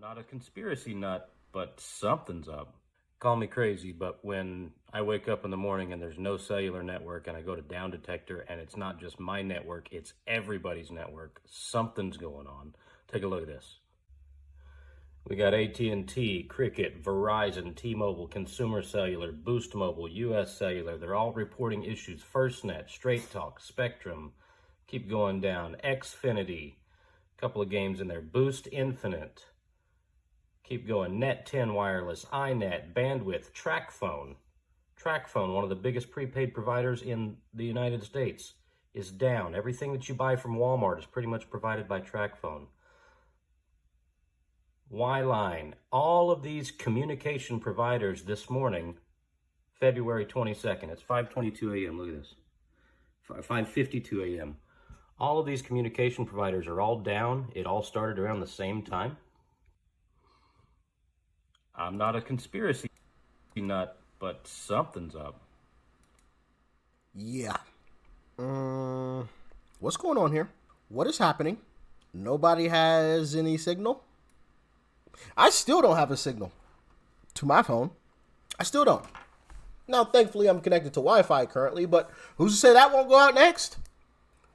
Not a conspiracy nut, but something's up. Call me crazy, but when I wake up in the morning and there's no cellular network and I go to Down Detector and it's not just my network, it's everybody's network, something's going on. Take a look at this. We got AT&T, Cricket, Verizon, T-Mobile, Consumer Cellular, Boost Mobile, US Cellular. They're all reporting issues. FirstNet, Straight Talk, Spectrum. Keep going down. Xfinity. Couple of games in there. Boost Infinite. Keep going. Net 10 Wireless, iNet, Bandwidth, TracFone. TracFone, one of the biggest prepaid providers in the United States, is down. Everything that you buy from Walmart is pretty much provided by TracFone. Y-Line, all of these communication providers this morning, February 22nd, it's 5:22 a.m., look at this, 5:52 a.m. All of these communication providers are all down. It all started around the same time. I'm not a conspiracy nut, but something's up. Yeah. What's going on here? What is happening? Nobody has any signal? I still don't have a signal to my phone. I still don't. Now, thankfully, I'm connected to Wi-Fi currently, but who's to say that won't go out next?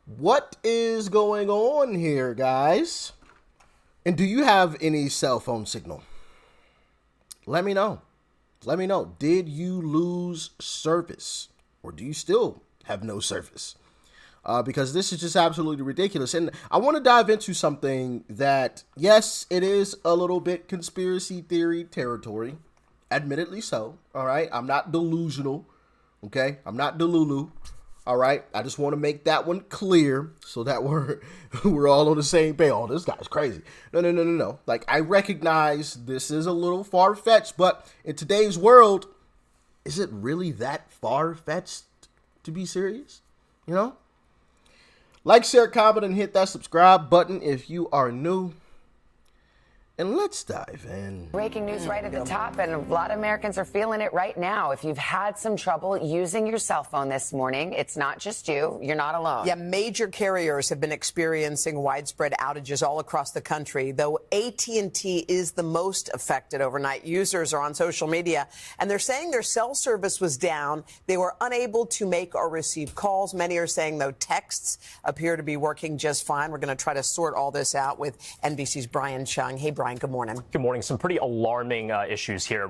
What is going on here, guys? And do you have any cell phone signal? Let me know. Let me know. Did you lose service? Or do you still have no service? Because this is just absolutely ridiculous. And I want to dive into something that, yes, it is a little bit conspiracy theory territory. Admittedly so. All right. I'm not delusional. Okay. I'm not Delulu. All right. I just want to make that one clear so that we're all on the same page. Oh, this guy's crazy. No. Like, I recognize this is a little far-fetched, but in today's world, is it really that far-fetched to be serious? You know? Like, share, comment, and hit that subscribe button if you are new. And let's dive in. Breaking news right at the top, and a lot of Americans are feeling it right now. If you've had some trouble using your cell phone this morning, it's not just you. You're not alone. Yeah, major carriers have been experiencing widespread outages all across the country, though AT&T is the most affected overnight. Users are on social media, and they're saying their cell service was down. They were unable to make or receive calls. Many are saying, though, texts appear to be working just fine. We're going to try to sort all this out with NBC's Brian Chung. Hey, Brian. Good morning. Good morning. Some pretty alarming issues here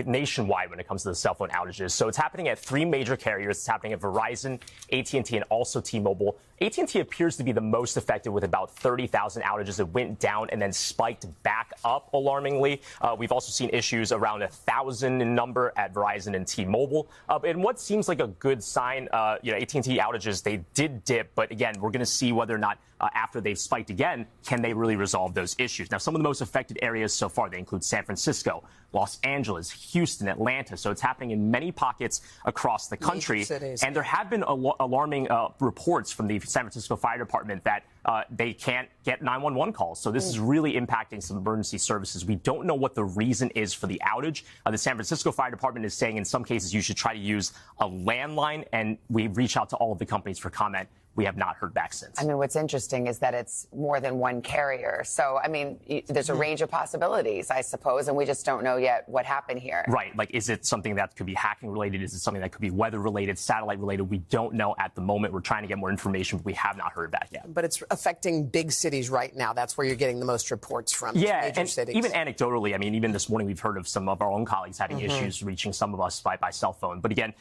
nationwide when it comes to the cell phone outages. So it's happening at three major carriers. It's happening at Verizon, AT&T, and also T-Mobile. AT&T appears to be the most affected with about 30,000 outages. It went down and then spiked back up alarmingly. We've also seen issues around 1,000 in number at Verizon and T-Mobile. And what seems like a good sign, AT&T outages, they did dip. But again, we're going to see whether or not after they've spiked again, can they really resolve those issues? Now, some of the most affected areas so far, they include San Francisco, Los Angeles, Houston, Atlanta. So it's happening in many pockets across the country. And there have been alarming reports from the San Francisco Fire Department that they can't get 911 calls. So this is really impacting some emergency services. We don't know what the reason is for the outage. The San Francisco Fire Department is saying in some cases you should try to use a landline, and we reach out to all of the companies for comment. We have not heard back since. I mean, what's interesting is that it's more than one carrier. So, I mean, there's a range of possibilities, I suppose, and we just don't know yet what happened here. Right. Like, is it something that could be hacking related? Is it something that could be weather related, satellite related? We don't know at the moment. We're trying to get more information, but we have not heard back yet. But it's affecting big cities right now. That's where you're getting the most reports from. Yeah, major and cities. Even anecdotally, I mean, even this morning we've heard of some of our own colleagues having issues reaching some of us by cell phone. But again,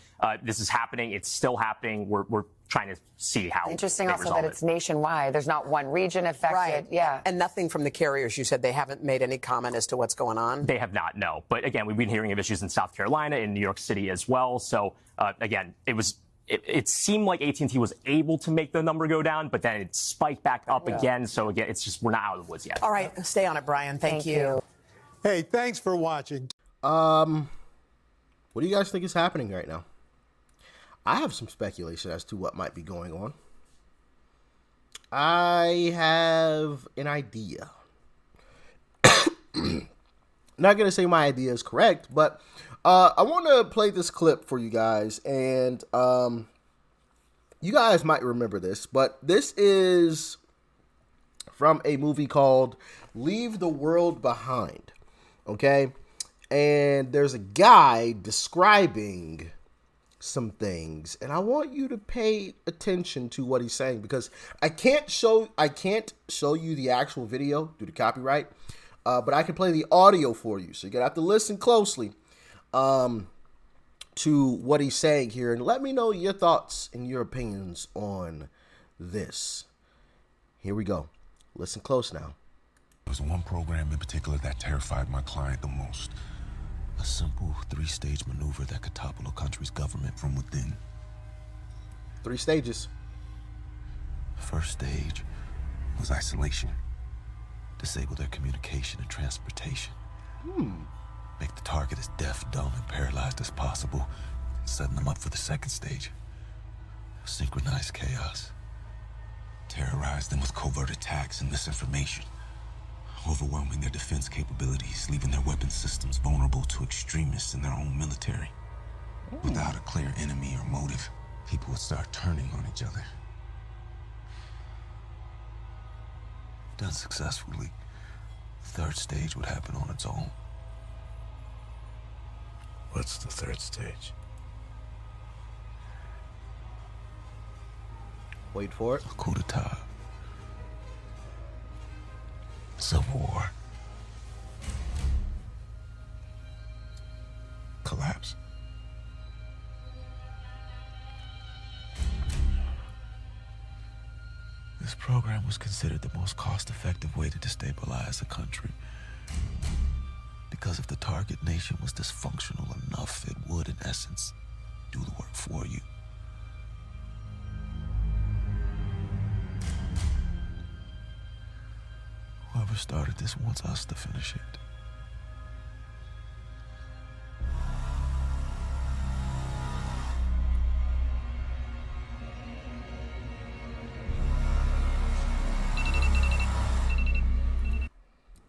this is happening. It's still happening. We're trying to see how. Interesting also that it's nationwide. There's not one region affected. Right. Yeah. And nothing from the carriers. You said they haven't made any comment as to what's going on. They have not, no. But again, we've been hearing of issues in South Carolina, in New York City as well. So again, it seemed like AT&T was able to make the number go down, but then it spiked back up again. So again, it's just, we're not out of the woods yet. All right. Stay on it, Brian. Thank you. Hey, thanks for watching. What do you guys think is happening right now? I have some speculation as to what might be going on. I have an idea. Not going to say my idea is correct, but I want to play this clip for you guys. And you guys might remember this, but this is from a movie called Leave the World Behind. Okay? And there's a guy describing some things, and I want you to pay attention to what he's saying, because I can't show you the actual video due to copyright, but I can play the audio for you, so you're gonna have to listen closely to what he's saying here, and let me know your thoughts and your opinions on this. Here we go. Listen close now. There was one program in particular that terrified my client the most. A simple 3-stage maneuver that could topple a country's government from within. 3 stages. First stage was isolation. Disable their communication and transportation. Make the target as deaf, dumb, and paralyzed as possible, setting them up for the second stage. Synchronized chaos. Terrorize them with covert attacks and misinformation. Overwhelming their defense capabilities, leaving their weapon systems vulnerable to extremists in their own military. Without a clear enemy or motive, people would start turning on each other. Done successfully, the third stage would happen on its own. What's the third stage? Wait for it. A coup d'etat. Civil war. Collapse. This program was considered the most cost-effective way to destabilize a country. Because if the target nation was dysfunctional enough, it would, in essence, do the work for you. Whoever started this wants us to finish it.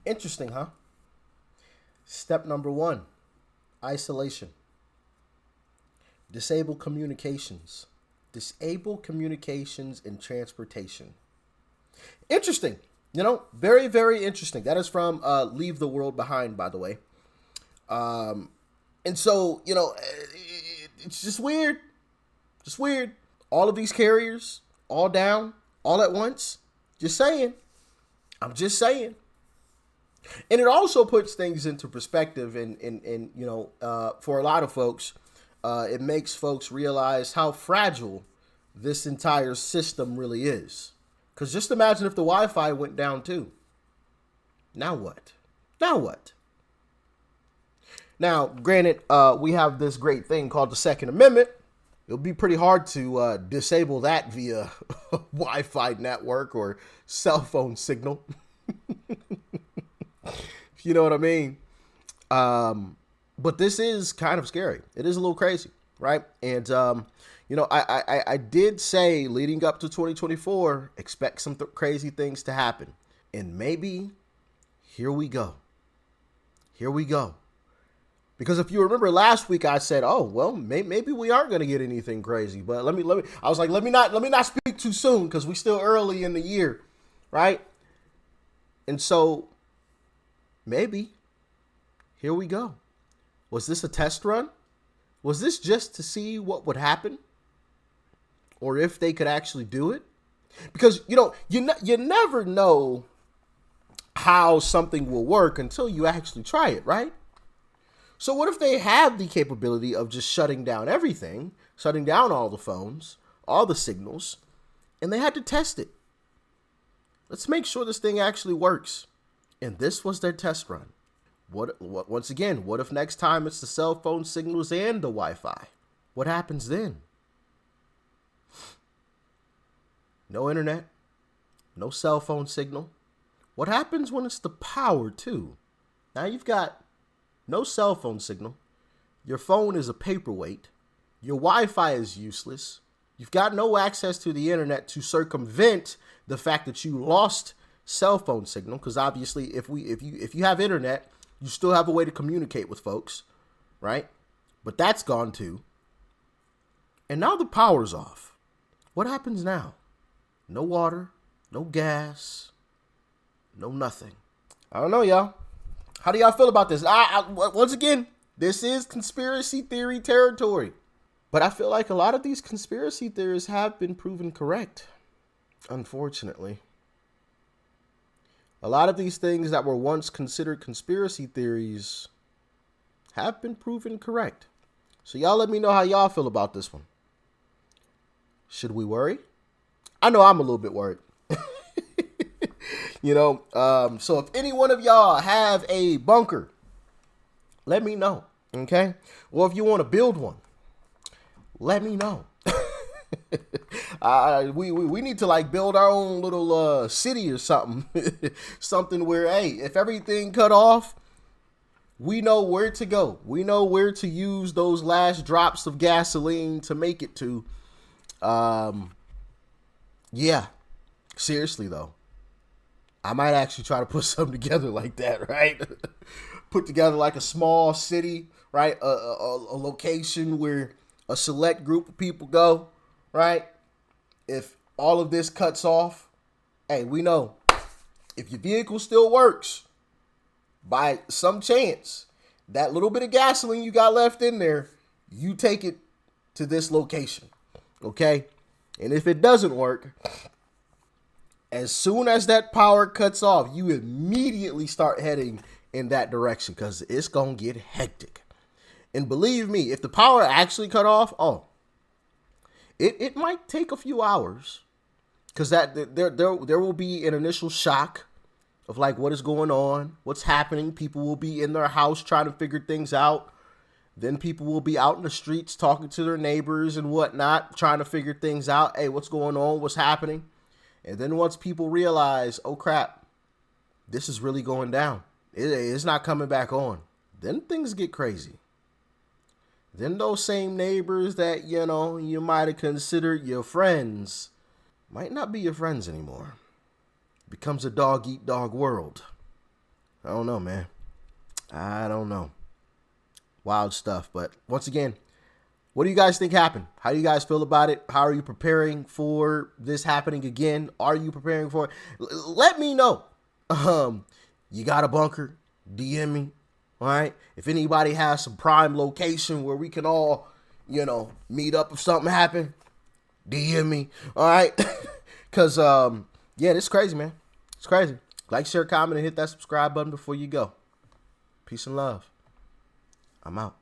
Interesting, huh? Step number 1, isolation. Disable communications. Disable communications and transportation. Interesting. You know, very, very interesting. That is from Leave the World Behind, by the way. And so, you know, it's just weird. Just weird. All of these carriers, all down, all at once. Just saying. I'm just saying. And it also puts things into perspective, and you know, for a lot of folks, it makes folks realize how fragile this entire system really is. Because just imagine if the Wi-Fi went down too. Now what? Now what? Now, granted, we have this great thing called the Second Amendment. It'll be pretty hard to disable that via Wi-Fi network or cell phone signal. You know what I mean? But this is kind of scary. It is a little crazy, right? And, you know, I did say leading up to 2024, expect some crazy things to happen. And maybe here we go. Here we go. Because if you remember last week, I said, oh, well, maybe we aren't going to get anything crazy. But let me, I was like, let me not speak too soon because we're still early in the year, right? And so maybe here we go. Was this a test run? Was this just to see what would happen? Or if they could actually do it? Because, you know, you never know how something will work until you actually try it, right? So what if they have the capability of just shutting down everything, shutting down all the phones, all the signals, and they had to test it? Let's make sure this thing actually works. And this was their test run. What once again, what if next time it's the cell phone signals and the Wi-Fi? What happens then? No internet, no cell phone signal. What happens when it's the power too? Now you've got no cell phone signal. Your phone is a paperweight. Your Wi-Fi is useless. You've got no access to the internet to circumvent the fact that you lost cell phone signal. Because obviously, if you have internet, you still have a way to communicate with folks, right? But that's gone too. And now the power's off. What happens now? No water, no gas, No nothing. I don't know, y'all. How do y'all feel about this? Once again, this is conspiracy theory territory. But I feel like a lot of these conspiracy theories have been proven correct, unfortunately. A lot of these things that were once considered conspiracy theories have been proven correct. So y'all let me know how y'all feel about this one. Should we worry? I know I'm a little bit worried. So if any one of y'all have a bunker, let me know, okay? Or if you want to build one, let me know. We need to like build our own little city or something. Something where, hey, if everything cut off, we know where to go. We know where to use those last drops of gasoline to make it to. Yeah, seriously though. I might actually try to put something together like that, right? Put together like a small city, right? A location where a select group of people go, right? If all of this cuts off, hey, we know if your vehicle still works, by some chance, that little bit of gasoline you got left in there, you take it to this location, okay? And if it doesn't work, as soon as that power cuts off, you immediately start heading in that direction because it's going to get hectic. And believe me, if the power actually cut off, it might take a few hours because that there will be an initial shock of like what is going on, what's happening. People will be in their house trying to figure things out. Then people will be out in the streets talking to their neighbors and whatnot, trying to figure things out. Hey, what's going on? What's happening? And then once people realize, oh crap, this is really going down. It's not coming back on. Then things get crazy. Then those same neighbors that, you might have considered your friends might not be your friends anymore. It becomes a dog-eat-dog world. I don't know, man. I don't know. Wild stuff. But once again, what do you guys think happened? How do you guys feel about it? How are you preparing for this happening again? Are you preparing for it? Let me know. You got a bunker? DM me. All right. If anybody has some prime location where we can all, meet up if something happened, DM me. All right. Because, yeah, this is crazy, man. It's crazy. Like, share, comment, and hit that subscribe button before you go. Peace and love. I'm out.